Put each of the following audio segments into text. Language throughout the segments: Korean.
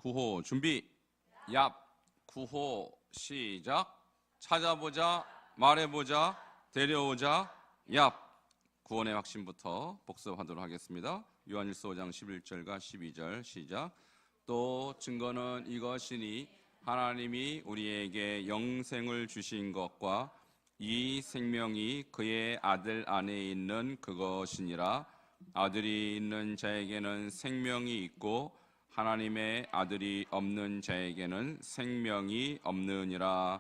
구호 준비. 얍. 구호 시작. 찾아보자, 말해보자, 데려오자. 얍. 구원의 확신부터 복습하도록 하겠습니다. 요한일서 5장 11절과 12절 시작. 또 증거는 이것이니 하나님이 우리에게 영생을 주신 것과 이 생명이 그의 아들 안에 있는 그것이니라. 아들이 있는 자에게는 생명이 있고 하나님의 아들이 없는 자에게는 생명이 없느니라.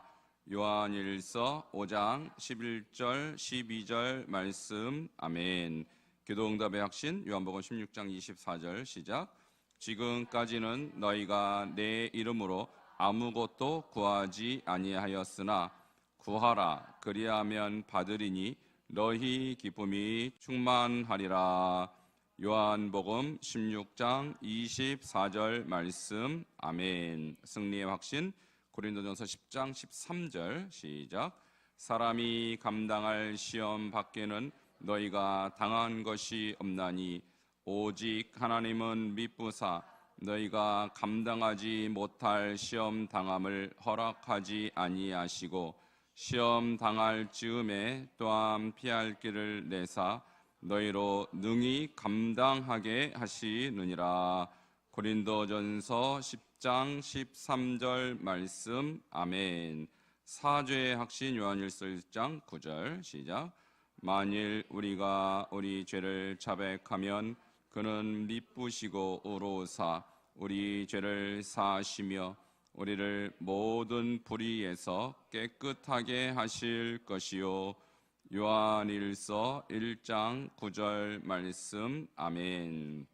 요한일서 5장 11절 12절 말씀. 아멘. 기도응답의 확신 요한복음 16장 24절 시작. 지금까지는 너희가 내 이름으로 아무것도 구하지 아니하였으나 구하라 그리하면 받으리니 너희 기쁨이 충만하리라. 요한복음 16장 24절 말씀. 아멘. 승리의 확신 고린도전서 10장 13절 시작. 사람이 감당할 시험 밖에는 너희가 당한 것이 없나니 오직 하나님은 미쁘사 너희가 감당하지 못할 시험 당함을 허락하지 아니하시고 시험 당할 즈음에 또한 피할 길을 내사 너희로 능히 감당하게 하시느니라. 고린도전서 10장 13절 말씀. 아멘. 사죄의 확신 요한일서 1장 9절 시작. 만일 우리가 우리 죄를 자백하면 그는 미쁘시고 의로우사 우리 죄를 사하시며 우리를 모든 불의에서 깨끗하게 하실 것이요. 요한일서 1장 9절 말씀. 아멘.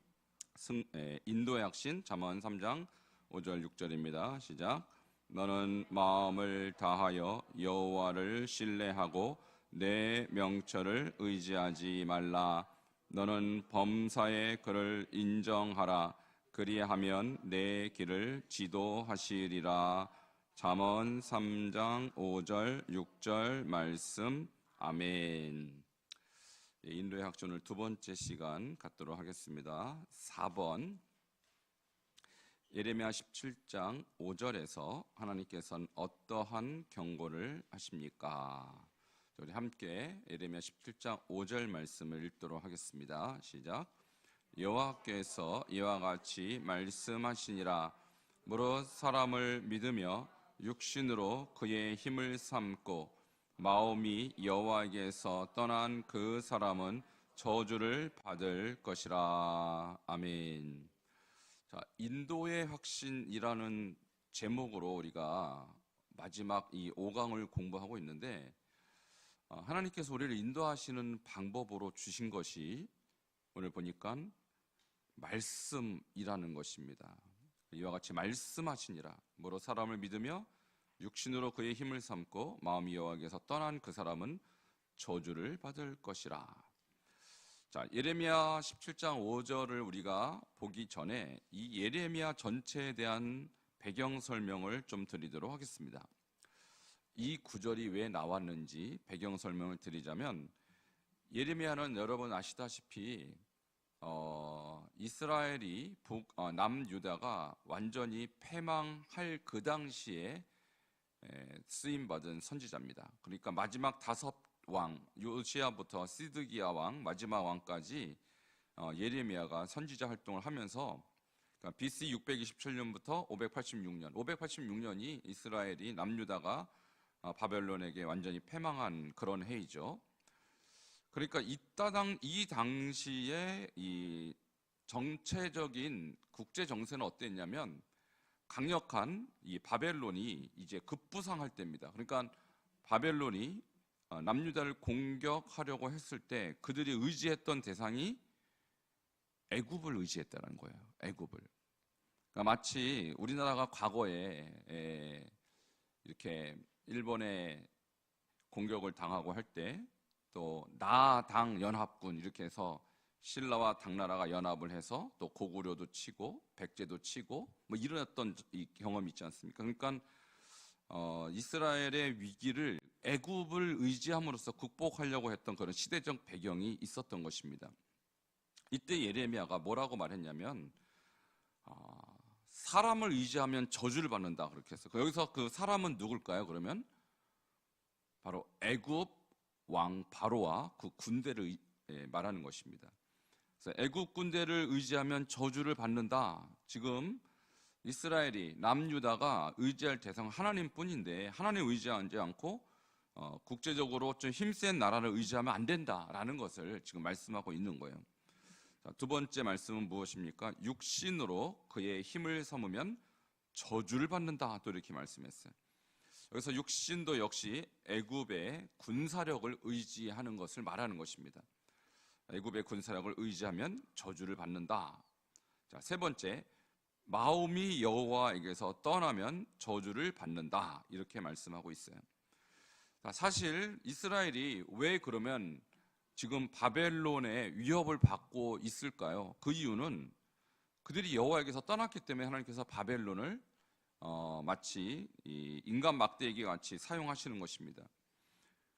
인도의 확신 잠언 3장 5절 6절입니다. 시작. 너는 마음을 다하여 여호와를 신뢰하고 내 명철을 의지하지 말라. 너는 범사의 그를 인정하라. 그리하면 내 길을 지도하시리라. 잠언 3장 5절 6절 말씀. 아멘. 인도의 학전을 두 번째 시간 갖도록 하겠습니다. 4번 예레미야 17장 5절에서 하나님께서는 어떠한 경고를 하십니까? 우리 함께 예레미야 17장 5절 말씀을 읽도록 하겠습니다. 시작. 여호와께서 이와 같이 말씀하시니라. 무릇 사람을 믿으며 육신으로 그의 힘을 삼고 마음이 여호와에게서 떠난 그 사람은 저주를 받을 것이라. 아멘. 자, 인도의 확신이라는 제목으로 우리가 마지막 이 5강을 공부하고 있는데 하나님께서 우리를 인도하시는 방법으로 주신 것이 오늘 보니까 말씀이라는 것입니다. 이와 같이 말씀하시니라. 무릇 사람을 믿으며 육신으로 그의 힘을 삼고 마음이 여호와에게서 떠난 그 사람은 저주를 받을 것이라. 자, 예레미야 17장 5절을 우리가 보기 전에 이 예레미야 전체에 대한 배경 설명을 좀 드리도록 하겠습니다. 이 구절이 왜 나왔는지 배경 설명을 드리자면 예레미야는 여러분 아시다시피 이스라엘이 남유다가 완전히 패망할 그 당시에 쓰임받은 선지자입니다. 그러니까 마지막 5왕 요시야부터 시드기야 왕 마지막 왕까지 예레미야가 선지자 활동을 하면서 그러니까 BC 627년부터 586년이 이스라엘이 남유다가 바벨론에게 완전히 패망한 그런 해이죠. 그러니까 이 당시에 이 정체적인 국제 정세는 어땠냐면 강력한 이 바벨론이 이제 급부상할 때입니다. 그러니까 바벨론이 남유다를 공격하려고 했을 때 그들이 의지했던 대상이 애굽을 의지했다는 거예요. 애굽을. 그러니까 마치 우리나라가 과거에 이렇게 일본에 공격을 당하고 할 때 또 나당 연합군 이렇게 해서 신라와 당나라가 연합을 해서 또 고구려도 치고 백제도 치고 뭐 이런 이 경험이 있지 않습니까? 그러니까 이스라엘의 위기를 애굽을 의지함으로써 극복하려고 했던 그런 시대적 배경이 있었던 것입니다. 이때 예레미야가 뭐라고 말했냐면 사람을 의지하면 저주를 받는다 그렇게 했어요. 여기서 그 사람은 누굴까요? 그러면 바로 애굽 왕 바로와 그 군대를 말하는 것입니다. 그래서 애굽 군대를 의지하면 저주를 받는다. 지금 이스라엘이 남유다가 의지할 대상은 하나님뿐인데 하나님 의지하지 않고 국제적으로 좀 힘센 나라를 의지하면 안 된다라는 것을 지금 말씀하고 있는 거예요. 자, 두 번째 말씀은 무엇입니까? 육신으로 그의 힘을 삼으면 저주를 받는다 또 이렇게 말씀했어요. 여기서 육신도 역시 애굽의 군사력을 의지하는 것을 말하는 것입니다. 애굽의 군사력을 의지하면 저주를 받는다. 자, 세 번째, 마음이 여호와에게서 떠나면 저주를 받는다. 이렇게 말씀하고 있어요. 자, 사실 이스라엘이 왜 그러면 지금 바벨론의 위협을 받고 있을까요? 그 이유는 그들이 여호와에게서 떠났기 때문에 하나님께서 바벨론을 마치 이 인간 막대기 같이 사용하시는 것입니다.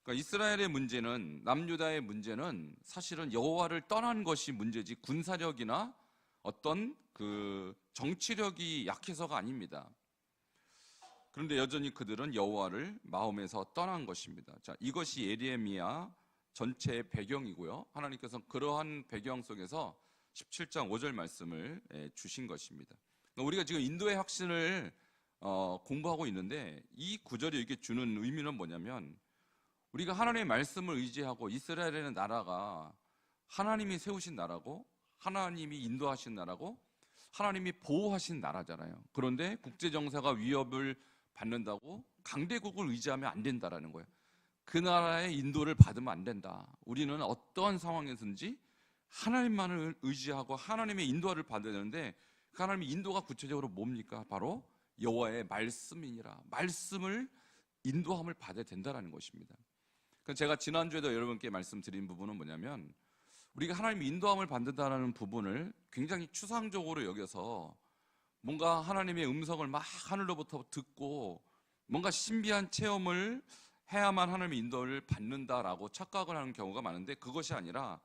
그러니까 이스라엘의 문제는, 남유다의 문제는 사실은 여호와를 떠난 것이 문제지 군사력이나 어떤 그 정치력이 약해서가 아닙니다. 그런데 여전히 그들은 여호와를 마음에서 떠난 것입니다. 자, 이것이 예레미야 전체의 배경이고요. 하나님께서 그러한 배경 속에서 17장 5절 말씀을 주신 것입니다. 그러니까 우리가 지금 인도의 확신을 공부하고 있는데 이 구절이 이렇게 주는 의미는 뭐냐면 우리가 하나님의 말씀을 의지하고 이스라엘이라는 나라가 하나님이 세우신 나라고 하나님이 인도하신 나라고 하나님이 보호하신 나라잖아요. 그런데 국제정세가 위협을 받는다고 강대국을 의지하면 안 된다라는 거예요. 그 나라의 인도를 받으면 안 된다. 우리는 어떠한 상황에서든지 하나님만을 의지하고 하나님의 인도를 받아야 되는데 그 하나님의 인도가 구체적으로 뭡니까? 바로 여호와의 말씀이니라. 말씀을 인도함을 받아야 된다는 것입니다. 제가 지난주에도 여러분께 말씀드린 부분은 뭐냐면 우리가 하나님의 인도함을 받는다는 부분을 굉장히 추상적으로 여겨서 뭔가 하나님의 음성을 막 하늘로부터 듣고 뭔가 신비한 체험을 해야만 하나님의 인도를 받는다라고 착각을 하는 경우가 많은데 그것이 아니라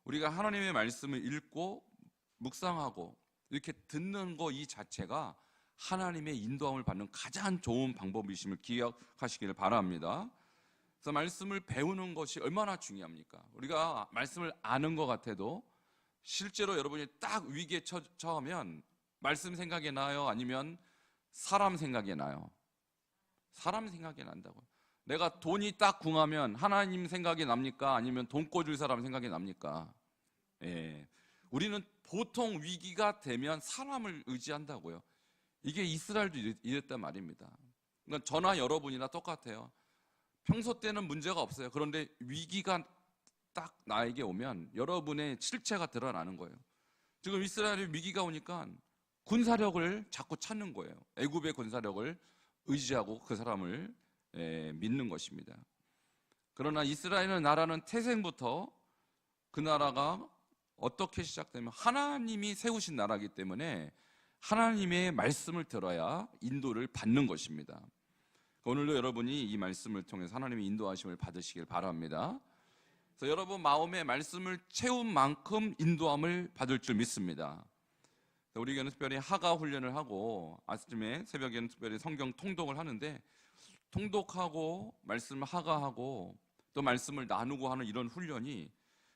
우리가 하나님의 말씀을 읽고 묵상하고 이렇게 듣는 거 이 자체가 하나님의 인도함을 받는 가장 좋은 방법이심을 기억하시기를 바랍니다. 그래서 말씀을 배우는 것이 얼마나 중요합니까? 우리가 말씀을 아는 것 같아도 실제로 여러분이 딱 위기에 처하면 말씀 생각이 나요? 아니면 사람 생각이 나요? 사람 생각이 난다고요. 내가 돈이 딱 궁하면 하나님 생각이 납니까? 아니면 돈 꿔줄 사람 생각이 납니까? 예. 우리는 보통 위기가 되면 사람을 의지한다고요. 이게 이스라엘도 이랬단 말입니다. 그러니까 저나 여러분이나 똑같아요. 평소 때는 문제가 없어요. 그런데 위기가 딱 나에게 오면 여러분의 실체가 드러나는 거예요. 지금 이스라엘의 위기가 오니까 군사력을 자꾸 찾는 거예요. 애굽의 군사력을 의지하고 그 사람을 믿는 것입니다. 그러나 이스라엘은 나라는 태생부터 그 나라가 어떻게 시작되면 하나님이 세우신 나라이기 때문에 하나님의 말씀을 들어야 인도를 받는 것입니다. 오늘도 여러분이 이 말씀을 통해서 하나님의 인도하심을 받으시길 바랍니다. 그래서 여러분 마음에 말씀을 채운 만큼 인도함을 받을 줄 믿습니다. 우리 교회는 특별히 하가 훈련을 하고 아침에 새벽에는 특별히 성경 통독을 하는데 통독하고 말씀을 하가하고 또 말씀을 나누고 하는 이런 훈련이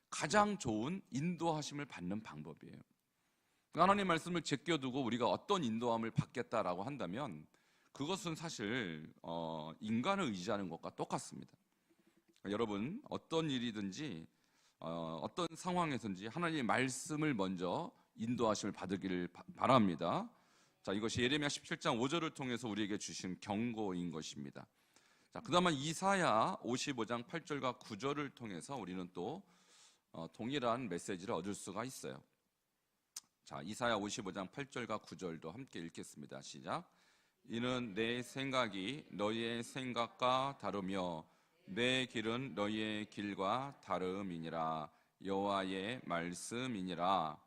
가장 좋은 인도하심을 받는 방법이에요. 하나님 말씀을 제껴두고 우리가 어떤 인도함을 받겠다라고 한다면 그것은 사실 인간을 의지하는 것과 똑같습니다. 여러분 어떤 일이든지 어떤 상황에서든지 하나님의 말씀을 먼저 인도하심을 받으기를 바랍니다. 자, 이것이 예레미야 17장 5절을 통해서 우리에게 주신 경고인 것입니다. 자, 그다음에 이사야 55장 8절과 9절을 통해서 우리는 또 동일한 메시지를 얻을 수가 있어요. 자, 이사야 55장 8절과 9절도 함께 읽겠습니다. 시작. 이는 내 생각이 너희의 생각과 다르며 내 길은 너희의 길과 다름이니라. 여호와의 말씀이니라.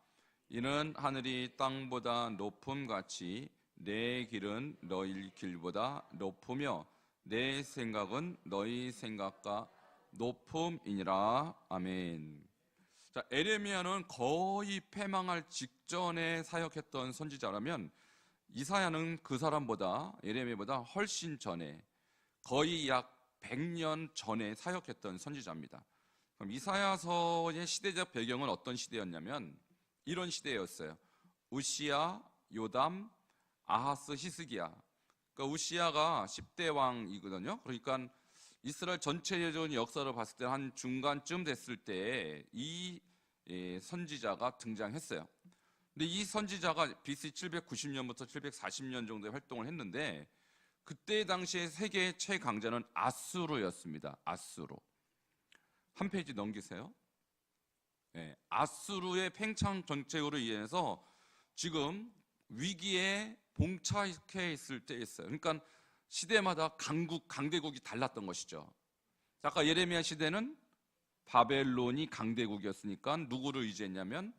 이는 하늘이 땅보다 높음같이 내 길은 너희 길보다 높으며 내 생각은 너희 생각과 높음이니라. 아멘. 자, 예레미야는 거의 패망할 직전에 사역했던 선지자라면 이사야는 그 사람보다, 예레미야보다 훨씬 전에, 거의 약 100년 전에 사역했던 선지자입니다. 그럼 이사야서의 시대적 배경은 어떤 시대였냐면 이런 시대였어요. 우시야, 요담, 아하스, 히스기야. 그러니까 우시야가 10대 왕이거든요. 그러니까 이스라엘 전체적인 역사를 봤을 때 한 중간쯤 됐을 때 이 선지자가 등장했어요. 근데 이 선지자가 BC 790년부터 740년 정도의 활동을 했는데, 그때 당시에 세계의 최강자는 아수르였습니다. 아수르. 한 페이지 넘기세요. 네, 아수르의 팽창 정책으로 인해서 지금 위기에 봉착해 있을 때 있어요. 그러니까 시대마다 강대국이 달랐던 것이죠. 아까 예레미야 시대는 바벨론이 강대국이었으니까 누구를 의지했냐면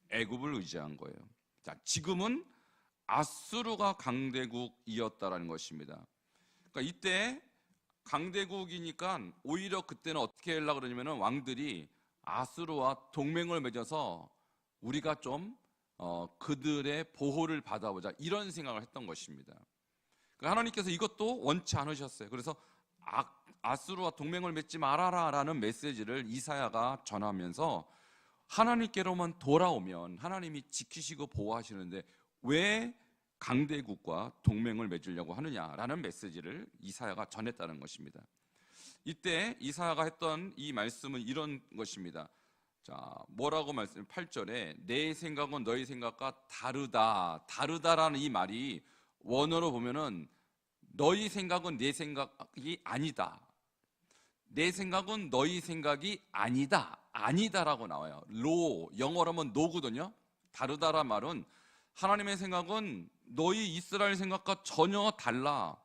애굽을 의지한 거예요. 자, 지금은 아수르가 강대국이었다라는 것입니다. 그러니까 이때 강대국이니까 오히려 그때는 어떻게 하려고 그러냐면 왕들이 아수르와 동맹을 맺어서 우리가 좀 그들의 보호를 받아보자, 이런 생각을 했던 것입니다. 그러니까 하나님께서 이것도 원치 않으셨어요. 그래서 아수르와 동맹을 맺지 말아라 라는 메시지를 이사야가 전하면서 하나님께로만 돌아오면 하나님이 지키시고 보호하시는데 왜 강대국과 동맹을 맺으려고 하느냐라는 메시지를 이사야가 전했다는 것입니다. 이때 이사야가 했던 이 말씀은 이런 것입니다. 자, 뭐라고 말씀? 8절에 내 생각은 너희 생각과 다르다라는 이 말이 원어로 보면은 너희 생각은 내 생각이 아니다. 내 생각은 너희 생각이 아니다라고 나와요. 영어로 하면 no거든요. 다르다란 말은 하나님의 생각은 너희 이스라엘 생각과 전혀 달라.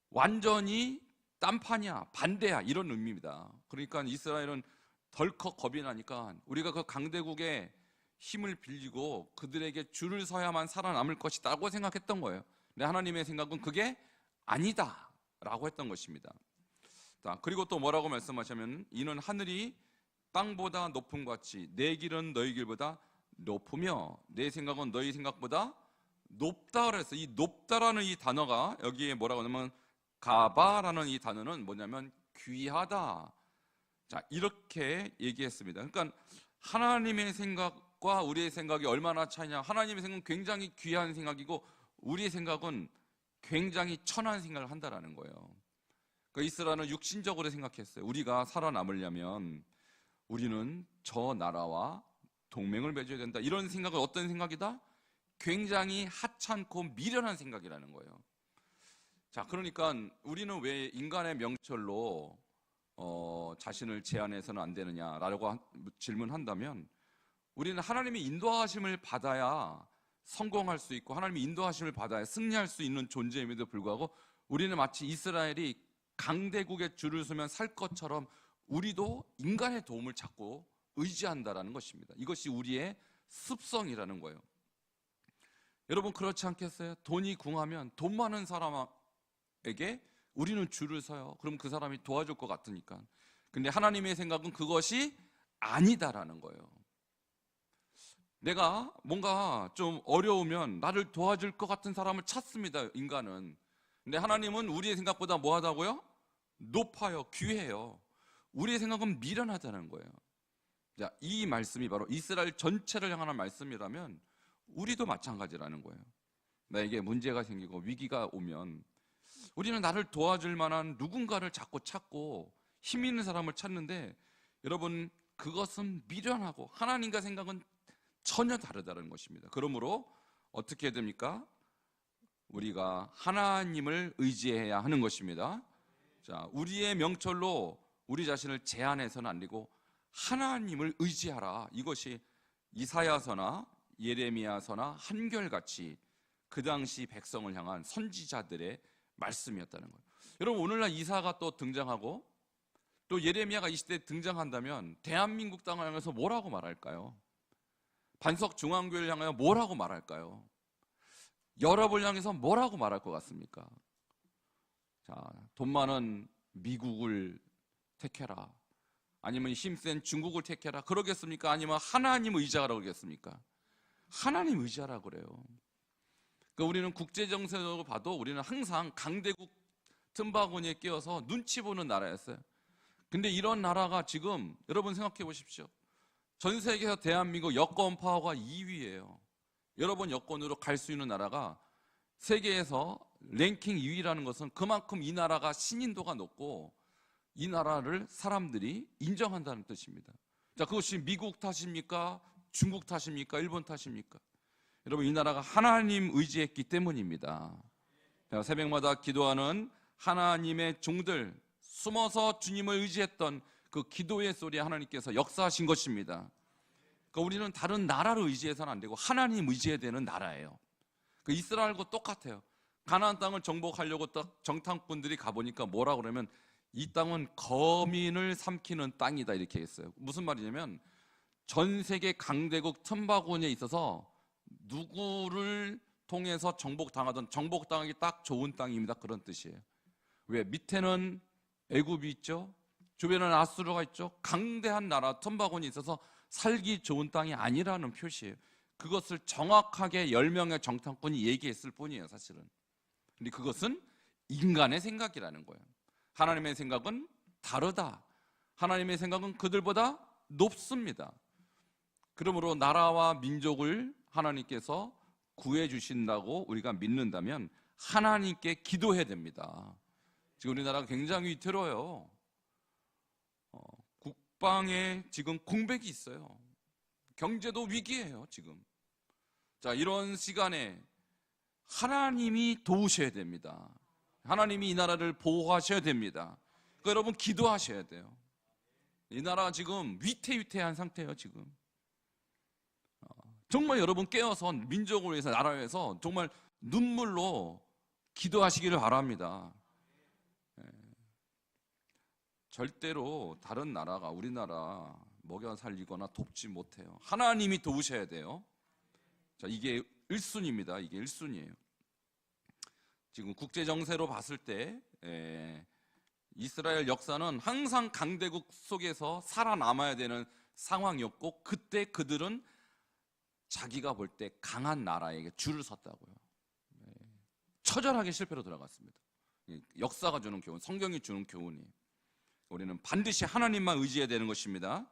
완전히 딴판이야, 반대야, 이런 의미입니다. 그러니까 이스라엘은 덜컥 겁이 나니까 우리가 그 강대국의 힘을 빌리고 그들에게 줄을 서야만 살아남을 것이다고 생각했던 거예요. 근데 하나님의 생각은 그게 아니다라고 했던 것입니다. 자, 그리고 또 뭐라고 말씀하시면 이는 하늘이 땅보다 높음 같이 내 길은 너희 길보다 높으며 내 생각은 너희 생각보다 높다 그랬어요. 이 높다라는 이 단어가 여기에 뭐라고 하냐면 가바라는 이 단어는 뭐냐면 귀하다. 자, 이렇게 얘기했습니다. 그러니까 하나님의 생각과 우리의 생각이 얼마나 차이냐. 하나님의 생각은 굉장히 귀한 생각이고 우리의 생각은 굉장히 천한 생각을 한다라는 거예요. 그러니까 이스라엘은 육신적으로 생각했어요. 우리가 살아남으려면 우리는 저 나라와 동맹을 맺어야 된다. 이런 생각은 어떤 생각이다? 굉장히 하찮고 미련한 생각이라는 거예요. 자, 그러니까 우리는 왜 인간의 명철로 자신을 제한해서는 안 되느냐라고 질문한다면 우리는 하나님의 인도하심을 받아야 성공할 수 있고 하나님의 인도하심을 받아야 승리할 수 있는 존재임에도 불구하고 우리는 마치 이스라엘이 강대국의 줄을 서면 살 것처럼 우리도 인간의 도움을 찾고 의지한다라는 것입니다. 이것이 우리의 습성이라는 거예요. 여러분 그렇지 않겠어요? 돈이 궁하면 돈 많은 사람에게 우리는 줄을 서요. 그럼 그 사람이 도와줄 것 같으니까. 근데 하나님의 생각은 그것이 아니다라는 거예요. 내가 뭔가 좀 어려우면 나를 도와줄 것 같은 사람을 찾습니다, 인간은. 근데 하나님은 우리의 생각보다 뭐하다고요? 높아요, 귀해요. 우리의 생각은 미련하다는 거예요. 자, 이 말씀이 바로 이스라엘 전체를 향한 말씀이라면 우리도 마찬가지라는 거예요. 나에게 문제가 생기고 위기가 오면 우리는 나를 도와줄 만한 누군가를 자꾸 찾고 힘 있는 사람을 찾는데 여러분 그것은 미련하고 하나님과 생각은 전혀 다르다는 것입니다. 그러므로 어떻게 해야 됩니까? 우리가 하나님을 의지해야 하는 것입니다. 자, 우리의 명철로 우리 자신을 제한해서는 안 되고 하나님을 의지하라. 이것이 이사야서나 예레미야서나 한결같이 그 당시 백성을 향한 선지자들의 말씀이었다는 거예요. 여러분 오늘날 이사가 또 등장하고 또 예레미야가 이 시대에 등장한다면 대한민국 땅을 향해서 뭐라고 말할까요? 반석중앙교회를 향하여 뭐라고 말할까요? 여러분을 향해서 뭐라고 말할 것 같습니까? 자, 돈 많은 미국을 택해라. 아니면 힘센 중국을 택해라. 그러겠습니까? 아니면 하나님 의지하라 그러겠습니까? 하나님 의지하라 그래요. 그러니까 우리는 국제 정세로 봐도 우리는 항상 강대국 틈바구니에 끼어서 눈치 보는 나라였어요. 근데 이런 나라가 지금 여러분 생각해 보십시오. 전 세계에서 대한민국 여권 파워가 2위예요. 여러분 여권으로 갈 수 있는 나라가 세계에서 랭킹 2위라는 것은 그만큼 이 나라가 신인도가 높고 이 나라를 사람들이 인정한다는 뜻입니다. 자, 그것이 미국 탓입니까? 중국 탓입니까? 일본 탓입니까? 여러분, 이 나라가 하나님 의지했기 때문입니다. 새벽마다 기도하는 하나님의 종들, 숨어서 주님을 의지했던 그 기도의 소리에 하나님께서 역사하신 것입니다. 그러니까 우리는 다른 나라를 의지해서는 안 되고 하나님 의지해야 되는 나라예요. 그 이스라엘과 똑같아요. 가나안 땅을 정복하려고 딱 정탐꾼들이 가보니까 뭐라 그러면 이 땅은 거민을 삼키는 땅이다 이렇게 했어요. 무슨 말이냐면 전 세계 강대국 틈바구니에 있어서 누구를 통해서 정복당하던 정복당하기 딱 좋은 땅입니다. 그런 뜻이에요. 왜? 밑에는 애굽이 있죠. 주변에는 아수르가 있죠. 강대한 나라 틈바구니에 있어서 살기 좋은 땅이 아니라는 표시예요. 그것을 정확하게 10명의 정탐꾼이 얘기했을 뿐이에요, 사실은. 근데 그것은 인간의 생각이라는 거예요. 하나님의 생각은 다르다. 하나님의 생각은 그들보다 높습니다. 그러므로 나라와 민족을 하나님께서 구해 주신다고 우리가 믿는다면 하나님께 기도해야 됩니다. 지금 우리나라가 굉장히 위태로워요. 국방에 지금 공백이 있어요. 경제도 위기예요, 지금. 자, 이런 시간에 하나님이 도우셔야 됩니다. 하나님이 이 나라를 보호하셔야 됩니다. 그러니까 여러분 기도하셔야 돼요. 이 나라가 지금 위태위태한 상태예요, 지금. 정말 여러분 깨어서 민족을 위해서, 나라를 위해서 정말 눈물로 기도하시기를 바랍니다. 절대로 다른 나라가 우리나라 먹여 살리거나 돕지 못해요. 하나님이 도우셔야 돼요. 자, 이게 1순위입니다. 이게 1순위예요. 지금 국제 정세로 봤을 때 이스라엘 역사는 항상 강대국 속에서 살아남아야 되는 상황이었고, 그때 그들은 자기가 볼 때 강한 나라에게 줄을 섰다고요. 처절하게 실패로 들어갔습니다. 역사가 주는 교훈, 성경이 주는 교훈이에요. 우리는 반드시 하나님만 의지해야 되는 것입니다.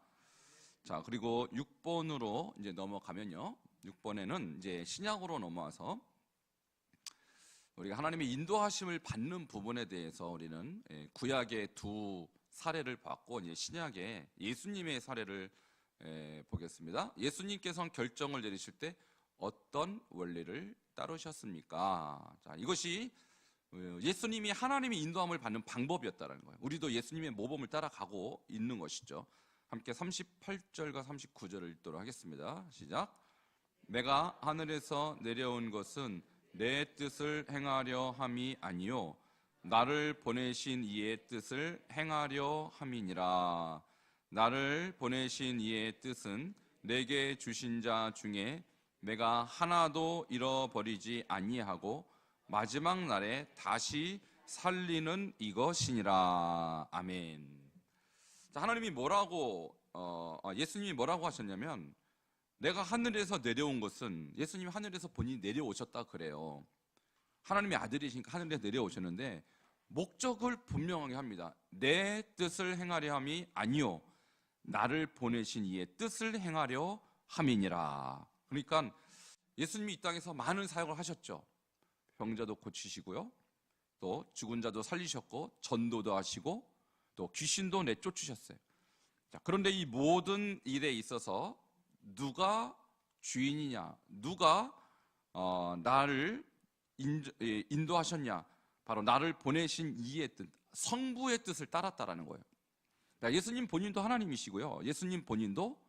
자, 그리고 6번으로 이제 넘어가면요. 6번에는 이제 신약으로 넘어와서 우리가 하나님의 인도하심을 받는 부분에 대해서 우리는 구약의 두 사례를 봤고, 이제 신약의 예수님의 사례를 보겠습니다. 예수님께서는 결정을 내리실 때 어떤 원리를 따르셨습니까? 자, 이것이 예수님이 하나님의 인도함을 받는 방법이었다는 거예요. 우리도 예수님의 모범을 따라가고 있는 것이죠. 함께 38절과 39절을 읽도록 하겠습니다. 시작. 내가 하늘에서 내려온 것은 내 뜻을 행하려 함이 아니요 나를 보내신 이의 뜻을 행하려 함이니라. 나를 보내신 이의 뜻은 내게 주신 자 중에 내가 하나도 잃어버리지 아니하고 마지막 날에 다시 살리는 이것이니라. 아멘. 자, 하나님이 예수님이 뭐라고 하셨냐면, 내가 하늘에서 내려온 것은, 예수님이 하늘에서 본인이 내려오셨다 그래요. 하나님의 아들이시니까 하늘에 내려오셨는데 목적을 분명하게 합니다. 내 뜻을 행하려 함이 아니요 나를 보내신 이의 뜻을 행하려 함이니라. 그러니까 예수님이 이 땅에서 많은 사역을 하셨죠. 병자도 고치시고요, 또 죽은 자도 살리셨고, 전도도 하시고, 또 귀신도 내쫓으셨어요. 자, 그런데 이 모든 일에 있어서 누가 주인이냐, 누가 나를 인도하셨냐, 바로 나를 보내신 이의 뜻, 성부의 뜻을 따랐다라는 거예요. 자, 예수님 본인도 하나님이시고요, 예수님 본인도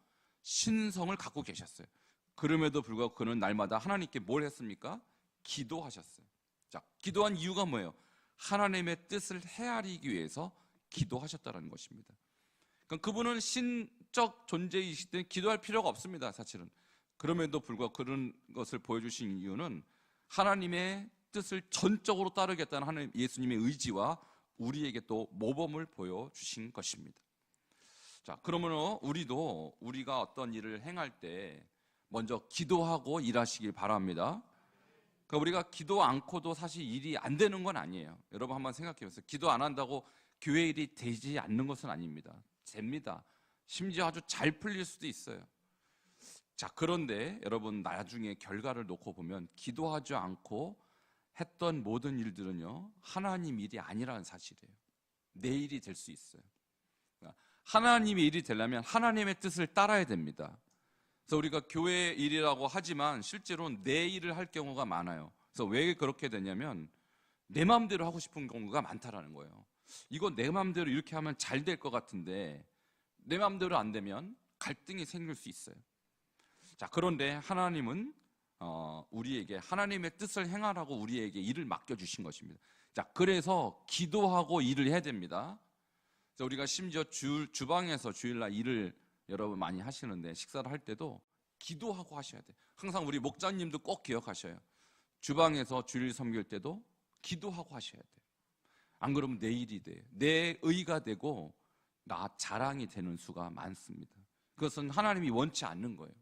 신성을 갖고 계셨어요. 그럼에도 불구하고 그는 날마다 하나님께 뭘 했습니까? 기도하셨어요. 자, 기도한 이유가 뭐예요? 하나님의 뜻을 헤아리기 위해서 기도하셨다는 것입니다. 그러니까 그분은 신적 존재이시기 때문에 기도할 필요가 없습니다, 사실은. 그럼에도 불구하고 그런 것을 보여주신 이유는 하나님의 뜻을 전적으로 따르겠다는 하나님 예수님의 의지와 우리에게 또 모범을 보여주신 것입니다. 자, 그러면 우리가 어떤 일을 행할 때 먼저 기도하고 일하시길 바랍니다. 그러니까 우리가 기도 않고도 사실 일이 안 되는 건 아니에요. 여러분 한번 생각해 보세요. 기도 안 한다고 교회 일이 되지 않는 것은 아닙니다. 됩니다. 심지어 아주 잘 풀릴 수도 있어요. 자, 그런데 여러분 나중에 결과를 놓고 보면 기도하지 않고 했던 모든 일들은요, 하나님 일이 아니라는 사실이에요. 내 일이 될 수 있어요. 하나님의 일이 되려면 하나님의 뜻을 따라야 됩니다. 그래서 우리가 교회 일이라고 하지만 실제로는 내 일을 할 경우가 많아요. 그래서 왜 그렇게 되냐면 내 마음대로 하고 싶은 경우가 많다라는 거예요. 이거 내 마음대로 이렇게 하면 잘 될 것 같은데 내 마음대로 안 되면 갈등이 생길 수 있어요. 자, 그런데 하나님은 우리에게 하나님의 뜻을 행하라고 우리에게 일을 맡겨주신 것입니다. 자, 그래서 기도하고 일을 해야 됩니다. 그래서 우리가 심지어 주방에서 주일날 일을 여러분 많이 하시는데 식사를 할 때도 기도하고 하셔야 돼요. 항상 우리 목자님도 꼭 기억하셔요. 주방에서 주일 섬길 때도 기도하고 하셔야 돼요. 안 그러면 내 일이 돼요. 내 의가 되고 나 자랑이 되는 수가 많습니다. 그것은 하나님이 원치 않는 거예요.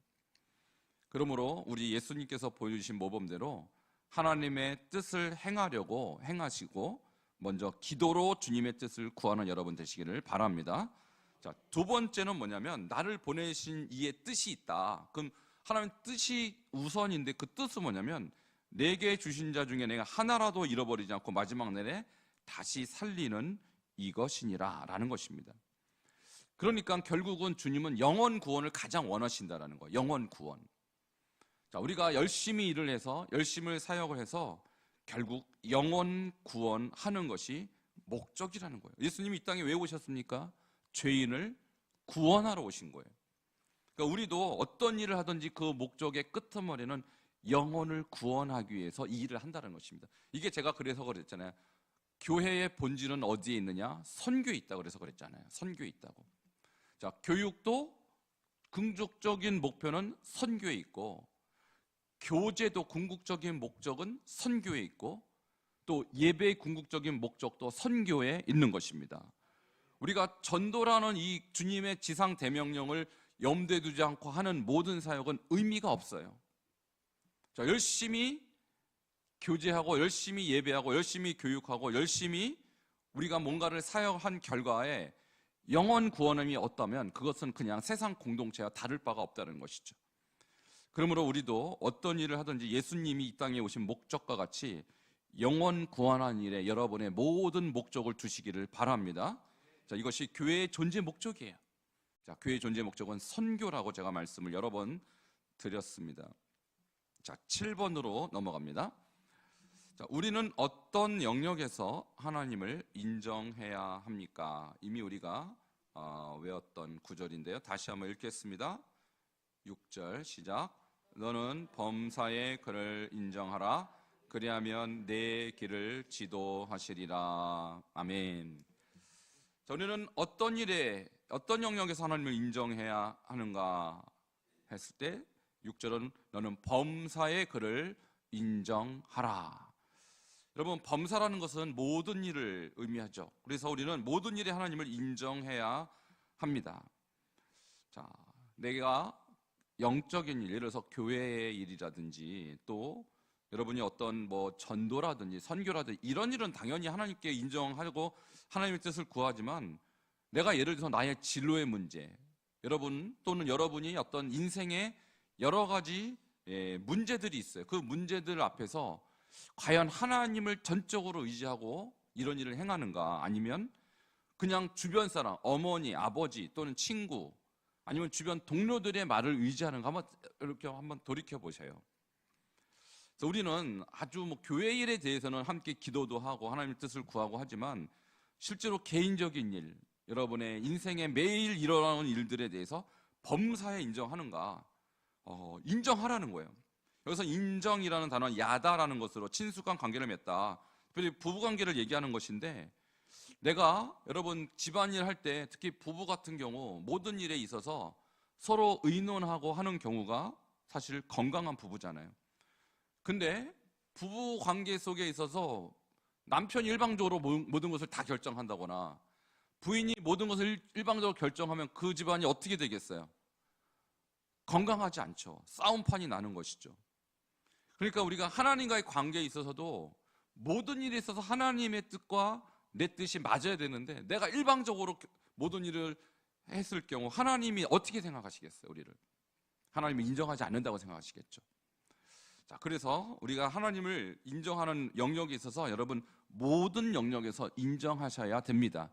그러므로 우리 예수님께서 보여주신 모범대로 하나님의 뜻을 행하려고 행하시고 먼저 기도로 주님의 뜻을 구하는 여러분 되시기를 바랍니다. 자, 두 번째는 뭐냐면 나를 보내신 이의 뜻이 있다. 그럼 하나님 뜻이 우선인데 그 뜻은 뭐냐면 내게 주신 자 중에 내가 하나라도 잃어버리지 않고 마지막 날에 다시 살리는 이것이니라 라는 것입니다. 그러니까 결국은 주님은 영혼 구원을 가장 원하신다라는 거예요. 영혼 구원. 자, 우리가 열심히 일을 해서 열심히 사역을 해서 결국 영혼 구원하는 것이 목적이라는 거예요. 예수님이 이 땅에 왜 오셨습니까? 죄인을 구원하러 오신 거예요. 그러니까 우리도 어떤 일을 하든지 그 목적의 끄트머리는 영혼을 구원하기 위해서 이 일을 한다는 것입니다. 이게 제가 그래서 그랬잖아요. 교회의 본질은 어디에 있느냐? 선교에 있다고 그래서 그랬잖아요. 선교에 있다고. 자, 교육도 궁극적인 목표는 선교에 있고 교제도 궁극적인 목적은 선교에 있고 또 예배의 궁극적인 목적도 선교에 있는 것입니다. 우리가 전도라는 이 주님의 지상 대명령을 염두에 두지 않고 하는 모든 사역은 의미가 없어요. 자, 열심히 교제하고 열심히 예배하고 열심히 교육하고 열심히 우리가 뭔가를 사역한 결과에 영혼 구원함이 없다면 그것은 그냥 세상 공동체와 다를 바가 없다는 것이죠. 그러므로 우리도 어떤 일을 하든지 예수님이 이 땅에 오신 목적과 같이 영혼 구원하는 일에 여러분의 모든 목적을 두시기를 바랍니다. 자, 이것이 교회의 존재 목적이에요. 자, 교회의 존재 목적은 선교라고 제가 말씀을 여러 번 드렸습니다. 자, 7번으로 넘어갑니다. 자, 우리는 어떤 영역에서 하나님을 인정해야 합니까? 이미 우리가 외웠던 구절인데요. 다시 한번 읽겠습니다. 6절 시작. 너는 범사의 그를 인정하라. 그리하면 내 길을 지도하시리라. 아멘. 저는 어떤 일에 어떤 영역에서 하나님을 인정해야 하는가 했을 때 6절은 너는 범사의 그를 인정하라. 여러분, 범사라는 것은 모든 일을 의미하죠. 그래서 우리는 모든 일에 하나님을 인정해야 합니다. 자, 내가 영적인 일, 예를 들어서 교회의 일이라든지 또 여러분이 어떤 전도라든지 선교라든지 이런 일은 당연히 하나님께 인정하고 하나님의 뜻을 구하지만 내가 예를 들어서 나의 진로의 문제, 여러분 또는 여러분이 어떤 인생의 여러 가지 문제들이 있어요. 그 문제들 앞에서 과연 하나님을 전적으로 의지하고 이런 일을 행하는가, 아니면 그냥 주변 사람, 어머니, 아버지 또는 친구 아니면 주변 동료들의 말을 의지하는가 한번 돌이켜 보세요. 그래서 우리는 아주 교회 일에 대해서는 함께 기도도 하고 하나님의 뜻을 구하고 하지만 실제로 개인적인 일, 여러분의 인생에 매일 일어나는 일들에 대해서 범사에 인정하는가? 인정하라는 거예요. 여기서 인정이라는 단어는 야다라는 것으로 친숙한 관계를 맺다. 특별히 부부관계를 얘기하는 것인데, 내가 여러분 집안일 할 때 특히 부부 같은 경우 모든 일에 있어서 서로 의논하고 하는 경우가 사실 건강한 부부잖아요. 근데 부부 관계 속에 있어서 남편이 일방적으로 모든 것을 다 결정한다거나 부인이 모든 것을 일방적으로 결정하면 그 집안이 어떻게 되겠어요? 건강하지 않죠. 싸움판이 나는 것이죠. 그러니까 우리가 하나님과의 관계에 있어서도 모든 일에 있어서 하나님의 뜻과 내 뜻이 맞아야 되는데, 내가 일방적으로 모든 일을 했을 경우 하나님이 어떻게 생각하시겠어요? 우리를 하나님이 인정하지 않는다고 생각하시겠죠. 자, 그래서 우리가 하나님을 인정하는 영역에 있어서 여러분 모든 영역에서 인정하셔야 됩니다.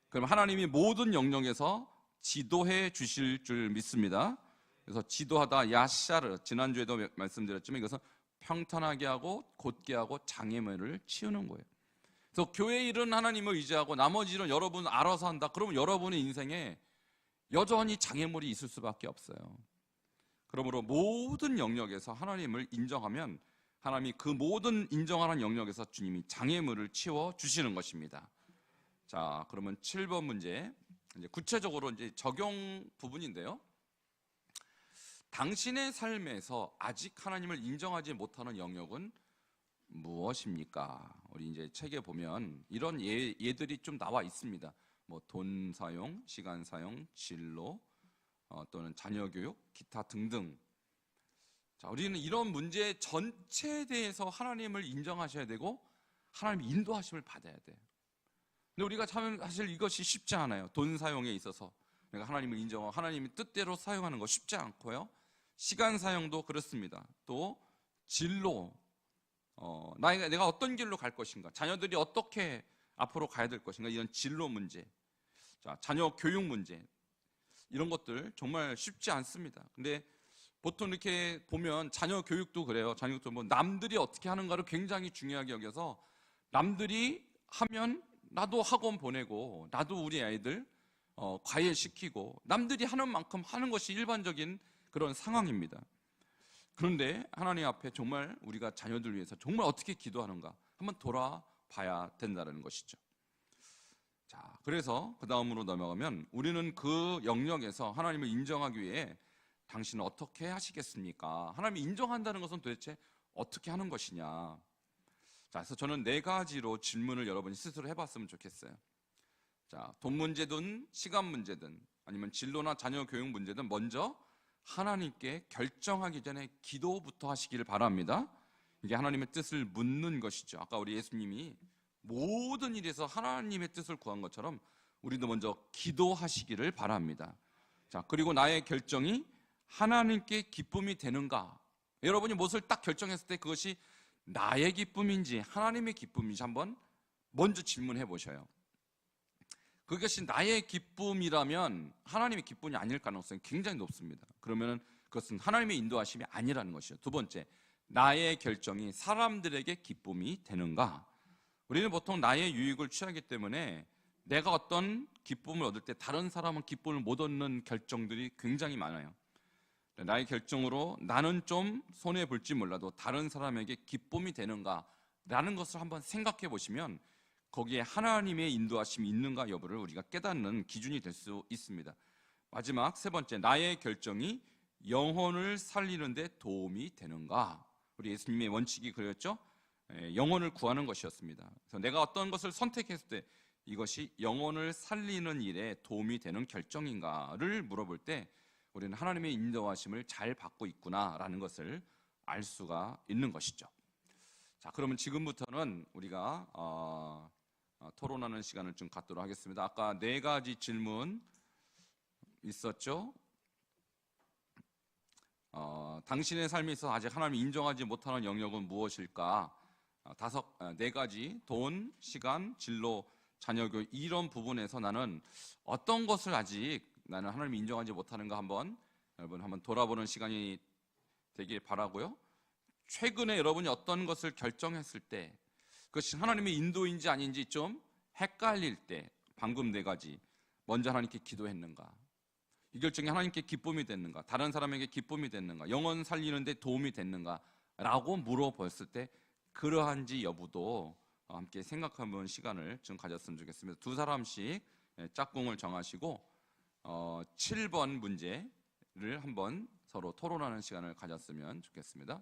그럼 하나님이 모든 영역에서 지도해 주실 줄 믿습니다. 그래서 지도하다, 야샤르, 지난주에도 말씀드렸지만 이것은 평탄하게 하고 곧게 하고 장애물을 치우는 거예요. 그래서 교회 일은 하나님을 의지하고 나머지 일은 여러분 알아서 한다. 그러면 여러분의 인생에 여전히 장애물이 있을 수밖에 없어요. 그러므로 모든 영역에서 하나님을 인정하면 하나님이 그 모든 인정하는 영역에서 주님이 장애물을 치워 주시는 것입니다. 자, 그러면 7번 문제, 이제 구체적으로 이제 적용 부분인데요. 당신의 삶에서 아직 하나님을 인정하지 못하는 영역은 무엇입니까? 우리 이제 책에 보면 이런 예들이 좀 나와 있습니다. 뭐 돈 사용, 시간 사용, 진로, 또는 자녀 교육, 기타 등등. 자, 우리는 이런 문제 전체에 대해서 하나님을 인정하셔야 되고 하나님의 인도하심을 받아야 돼요. 근데 우리가 참 사실 이것이 쉽지 않아요. 돈 사용에 있어서 내가 하나님을 인정하고 하나님의 뜻대로 사용하는 거 쉽지 않고요. 시간 사용도 그렇습니다. 또 진로, 내가 어떤 길로 갈 것인가, 자녀들이 어떻게 앞으로 가야 될 것인가, 이런 진로 문제, 자, 자녀 교육 문제, 이런 것들 정말 쉽지 않습니다. 근데 보통 이렇게 보면 자녀 교육도 그래요. 자녀 교육도 뭐 남들이 어떻게 하는가를 굉장히 중요하게 여겨서 남들이 하면 나도 학원 보내고 나도 우리 아이들 과외시키고 남들이 하는 만큼 하는 것이 일반적인 그런 상황입니다. 그런데 하나님 앞에 정말 우리가 자녀들 위해서 정말 어떻게 기도하는가 한번 돌아봐야 된다는 것이죠. 자, 그래서 그 다음으로 넘어가면 우리는 그 영역에서 하나님을 인정하기 위해 당신은 어떻게 하시겠습니까? 하나님이 인정한다는 것은 도대체 어떻게 하는 것이냐. 자, 그래서 저는 4가지로 질문을 여러분이 스스로 해봤으면 좋겠어요. 자, 돈 문제든 시간 문제든 아니면 진로나 자녀 교육 문제든 먼저 하나님께 결정하기 전에 기도부터 하시기를 바랍니다. 이게 하나님의 뜻을 묻는 것이죠. 아까 우리 예수님이 모든 일에서 하나님의 뜻을 구한 것처럼 우리도 먼저 기도하시기를 바랍니다. 자, 그리고 나의 결정이 하나님께 기쁨이 되는가? 여러분이 무엇을 딱 결정했을 때 그것이 나의 기쁨인지 하나님의 기쁨인지 한번 먼저 질문해 보셔요. 그것이 나의 기쁨이라면 하나님의 기쁨이 아닐 가능성이 굉장히 높습니다. 그러면 그것은 하나님의 인도하심이 아니라는 것이죠. 두 번째, 나의 결정이 사람들에게 기쁨이 되는가? 우리는 보통 나의 유익을 취하기 때문에 내가 어떤 기쁨을 얻을 때 다른 사람은 기쁨을 못 얻는 결정들이 굉장히 많아요. 나의 결정으로 나는 좀 손해볼지 몰라도 다른 사람에게 기쁨이 되는가라는 것을 한번 생각해 보시면 거기에 하나님의 인도하심이 있는가 여부를 우리가 깨닫는 기준이 될 수 있습니다. 마지막 3번째, 나의 결정이 영혼을 살리는 데 도움이 되는가? 우리 예수님의 원칙이 그랬죠? 영혼을 구하는 것이었습니다. 그래서 내가 어떤 것을 선택했을 때 이것이 영혼을 살리는 일에 도움이 되는 결정인가를 물어볼 때 우리는 하나님의 인도하심을 잘 받고 있구나라는 것을 알 수가 있는 것이죠. 자, 그러면 지금부터는 우리가 토론하는 시간을 좀 갖도록 하겠습니다. 아까 4가지 질문 있었죠? 당신의 삶에 있어서 아직 하나님이 인정하지 못하는 영역은 무엇일까? 4가지, 돈, 시간, 진로, 자녀 교육, 이런 부분에서 나는 어떤 것을 아직 나는 하나님이 인정하지 못하는가 여러분 한번 돌아보는 시간이 되길 바라고요. 최근에 여러분이 어떤 것을 결정했을 때 그것이 하나님의 인도인지 아닌지 좀 헷갈릴 때 방금 4가지, 먼저 하나님께 기도했는가? 이 결정이 하나님께 기쁨이 됐는가? 다른 사람에게 기쁨이 됐는가? 영혼 살리는 데 도움이 됐는가? 라고 물어봤을 때 그러한지 여부도 함께 생각해보는 시간을 좀 가졌으면 좋겠습니다. 2사람씩 짝꿍을 정하시고 7번 문제를 한번 서로 토론하는 시간을 가졌으면 좋겠습니다.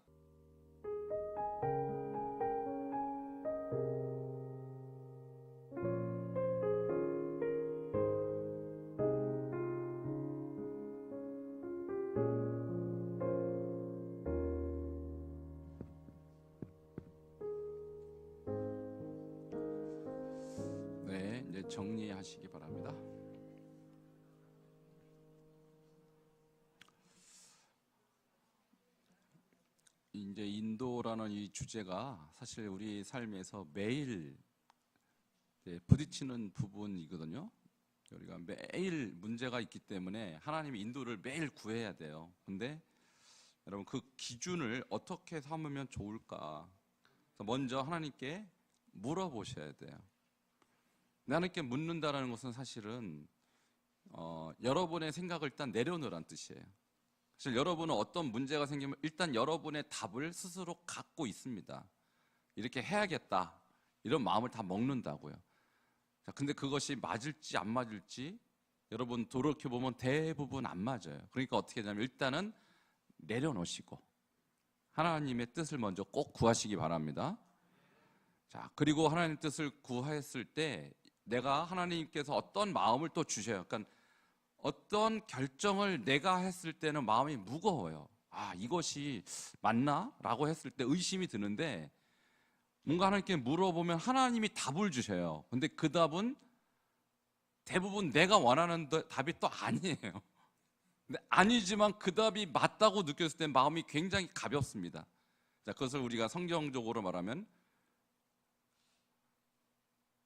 기도하시기 바랍니다. 이제 인도라는 이 주제가 사실 우리 삶에서 매일 부딪히는 부분이거든요. 우리가 매일 문제가 있기 때문에 하나님의 인도를 매일 구해야 돼요. 근데 여러분, 그 기준을 어떻게 삼으면 좋을까? 먼저 하나님께 물어보셔야 돼요. 하나님께 묻는다는 것은 사실은 여러분의 생각을 일단 내려놓으란 뜻이에요. 사실 여러분은 어떤 문제가 생기면 일단 여러분의 답을 스스로 갖고 있습니다. 이렇게 해야겠다, 이런 마음을 다 먹는다고요. 자, 근데 그것이 맞을지 안 맞을지 여러분 돌이켜보면 대부분 안 맞아요. 그러니까 어떻게 하냐면 일단은 내려놓으시고 하나님의 뜻을 먼저 꼭 구하시기 바랍니다. 자, 그리고 하나님 뜻을 구했을 때 내가 하나님께서 어떤 마음을 또 주셔요. 그러니까 어떤 결정을 내가 했을 때는 마음이 무거워요. 아, 이것이 맞나? 라고 했을 때 의심이 드는데 뭔가 하나님께 물어보면 하나님이 답을 주셔요. 근데 그 답은 대부분 내가 원하는 답이 또 아니에요. 근데 아니지만 그 답이 맞다고 느꼈을 때 마음이 굉장히 가볍습니다. 자, 그것을 우리가 성경적으로 말하면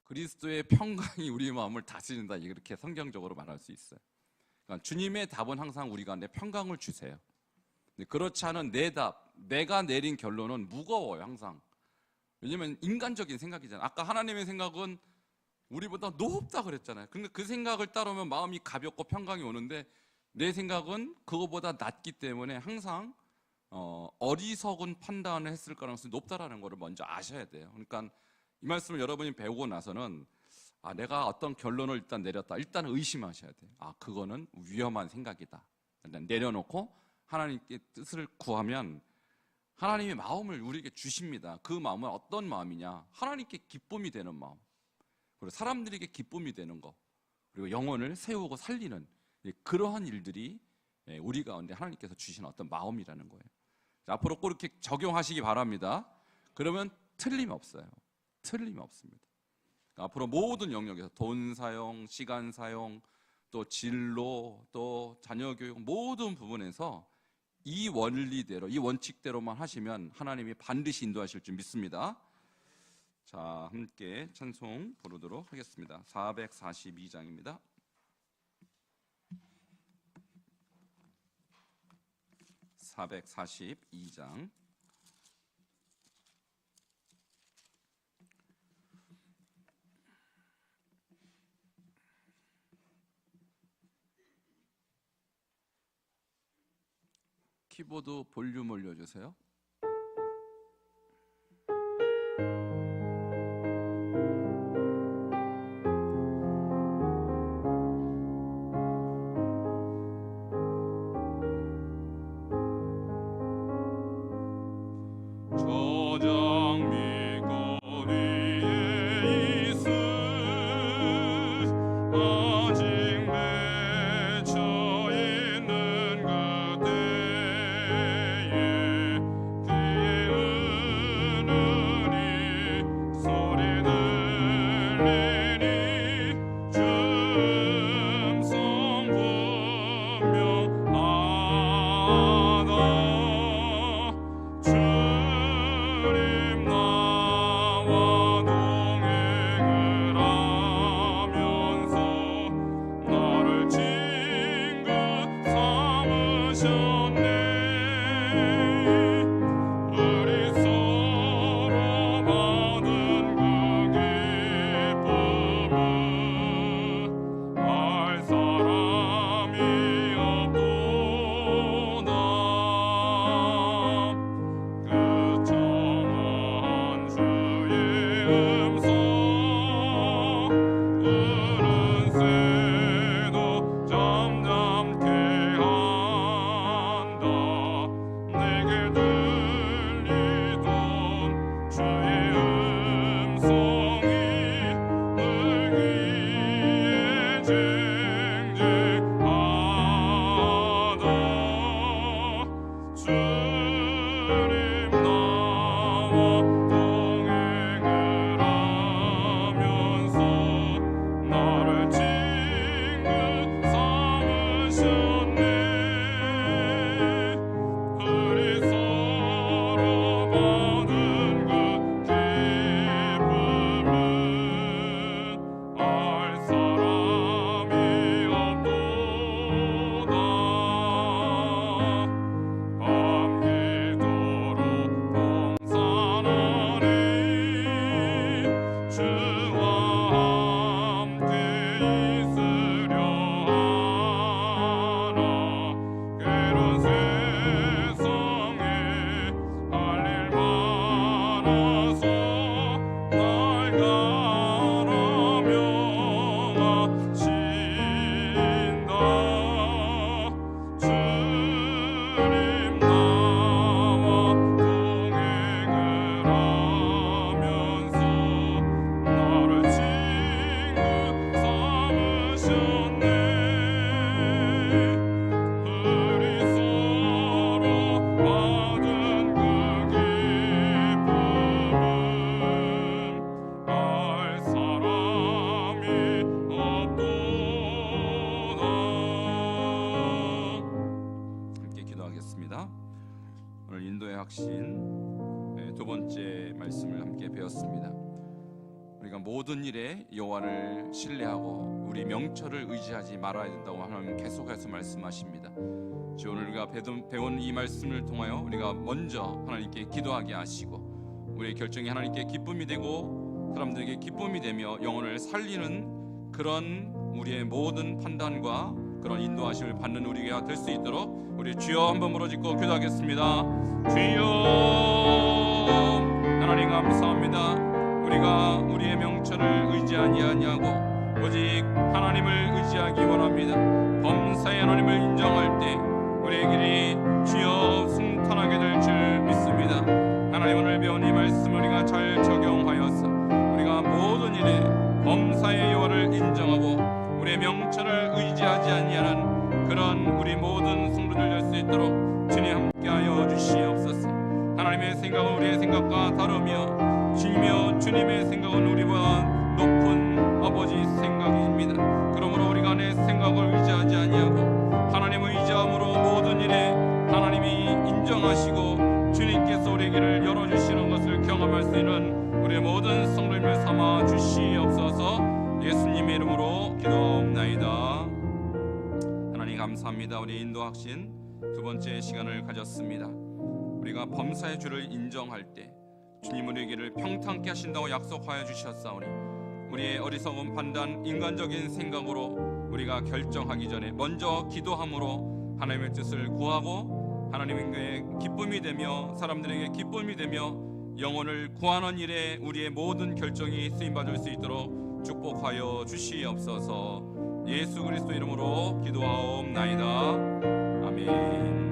그리스도의 평강이 우리 마음을 다스린다, 이렇게 성경적으로 말할 수 있어요. 그러니까 주님의 답은 항상 우리 가운데 평강을 주세요. 근데 그렇지 않은 내 답, 내가 내린 결론은 무거워요, 항상. 왜냐면 인간적인 생각이잖아요. 아까 하나님의 생각은 우리보다 높다 그랬잖아요. 근데 그 생각을 따르면 마음이 가볍고 평강이 오는데 내 생각은 그거보다 낮기 때문에 항상 어리석은 판단을 했을 가능성이 높다라는 것을 먼저 아셔야 돼요. 그러니까 이 말씀을 여러분이 배우고 나서는 내가 어떤 결론을 일단 내렸다, 일단 의심하셔야 돼요. 그거는 위험한 생각이다. 일단 내려놓고 하나님께 뜻을 구하면 하나님의 마음을 우리에게 주십니다. 그 마음은 어떤 마음이냐? 하나님께 기쁨이 되는 마음, 그리고 사람들에게 기쁨이 되는 것, 그리고 영혼을 세우고 살리는 그러한 일들이 우리 가운데 하나님께서 주신 어떤 마음이라는 거예요. 자, 앞으로 꼭 이렇게 적용하시기 바랍니다. 그러면 틀림없어요. 틀림없습니다. 앞으로 모든 영역에서 돈 사용, 시간 사용, 또 진로, 또 자녀 교육, 모든 부분에서 이 원리대로, 이 원칙대로만 하시면 하나님이 반드시 인도하실 줄 믿습니다. 자, 함께 찬송 부르도록 하겠습니다. 442장입니다. 442장. 키보드 볼륨 올려주세요. 인도의 확신 두 번째 말씀을 함께 배웠습니다. 우리가 모든 일에 여호와를 신뢰하고 우리 명철을 의지하지 말아야 된다고 하나님 계속해서 말씀하십니다. 오늘 우리가 배운 이 말씀을 통하여 우리가 먼저 하나님께 기도하게 하시고 우리의 결정이 하나님께 기쁨이 되고 사람들에게 기쁨이 되며 영혼을 살리는 그런 우리의 모든 판단과 그런 인도하심을 받는 우리가 될 수 있도록 우리 주여 한번 부르짖고 기도하겠습니다. 주여 하나님 감사합니다. 우리가 우리의 명철을 의지하지 아니하고 오직 하나님을 의지하기 원합니다. 범사의 하나님을 인정할 때 우리의 길이 주여 승탄하게 될 줄 믿습니다. 하나님 오늘 배운 이 말씀을 우리가 잘 적용하여서 우리가 모든 일에 범사의 여호와를 인정하고 우리의 명철을 의지하지 아니하는 그런 우리 모든 성도들 될 수 있도록 주님 함께하여 주시옵소서. 하나님의 생각은 우리의 생각과 다르며 주님의 생각은 우리보다 높은 아버지 생각입니다. 그러므로 우리가 내 생각을 의지하지 아니하고 하나님을 의지함으로 모든 일에 하나님이 인정하시고 주님께서 우리에게를 열어주시는 것을 경험할 수 있는 우리의 모든 성도님을 삼아 주시옵소서. 예수님의 이름으로 기도하옵나이다. 하나님 감사합니다. 우리 인도학신 두 번째 시간을 가졌습니다. 우리가 범사의 주를 인정할 때 주님 우리에게를 평탄케 하신다고 약속하여 주셨사오니 우리의 어리석은 판단, 인간적인 생각으로 우리가 결정하기 전에 먼저 기도함으로 하나님의 뜻을 구하고 하나님의 기쁨이 되며 사람들에게 기쁨이 되며 영혼을 구하는 일에 우리의 모든 결정이 쓰임받을 수 있도록 축복하여 주시옵소서. 예수 그리스도 이름으로 기도하옵나이다. 아멘.